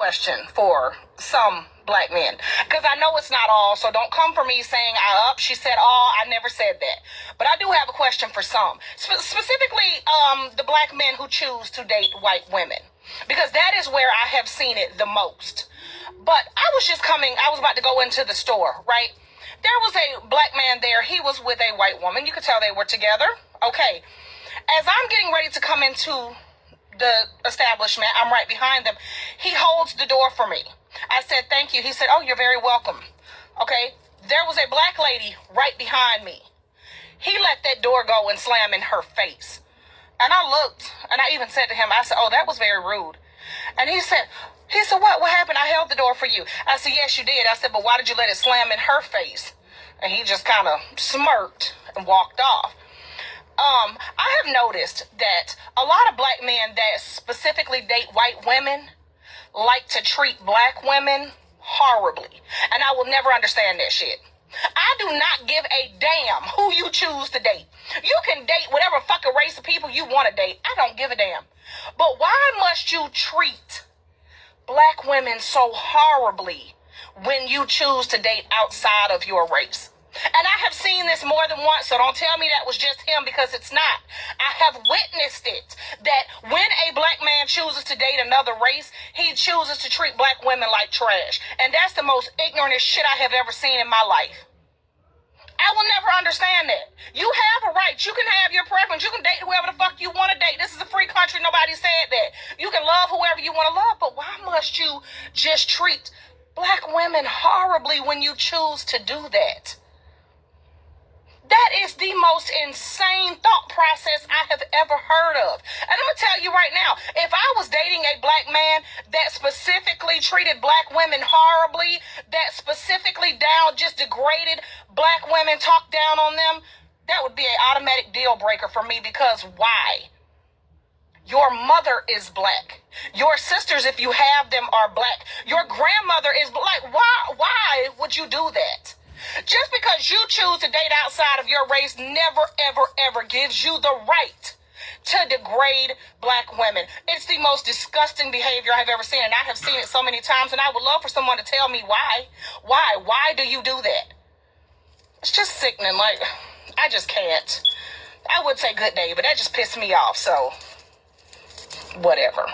question for some black men, because I know it's not all, so don't come for me saying she said all. I never said that, but I do have a question for some, specifically the black men who choose to date white women, because that is where I have seen it the most. But I was about to go into the store, right? There was a black man there. He was with a white woman. You could tell they were together. Okay. As I'm getting ready to come into the establishment, I'm right behind them. He holds the door for me. I said, thank you. He said, oh, you're very welcome. Okay. There was a black lady right behind me. He let that door go and slam in her face. And I looked, and I even said to him, I said, oh, that was very rude. And he said, what happened? I held the door for you. I said, yes, you did. I said, but why did you let it slam in her face? And he just kind of smirked and walked off. I have noticed that a lot of black men that specifically date white women like to treat black women horribly. And I will never understand that shit. I do not give a damn who you choose to date. You can date whatever fucking race of people you want to date. I don't give a damn. But why must you treat black women so horribly when you choose to date outside of your race? And I have seen this more than once, so don't tell me that was just him, because it's not. I have witnessed it, that when a black man chooses to date another race, he chooses to treat black women like trash. And that's the most ignorant shit I have ever seen in my life. I will never understand that. You have a right. You can have your preference. You can date whoever the fuck you want to date. This is a free country. Nobody said that. You can love whoever you want to love, but why must you just treat black women horribly when you choose to do that? That is the most insane thought process I have ever heard of. And I'm going to tell you right now, if I was dating a black man that specifically treated black women horribly, that specifically just degraded black women, talked down on them, that would be an automatic deal breaker for me, because why? Your mother is black. Your sisters, if you have them, are black. Your grandmother is black. Why would you do that? Just because you choose to date outside of your race never, ever, ever gives you the right to degrade black women. It's the most disgusting behavior I've ever seen, and I have seen it so many times, and I would love for someone to tell me why. Why do you do that? It's just sickening. Like, I just can't. I would say good day, but that just pissed me off, so whatever.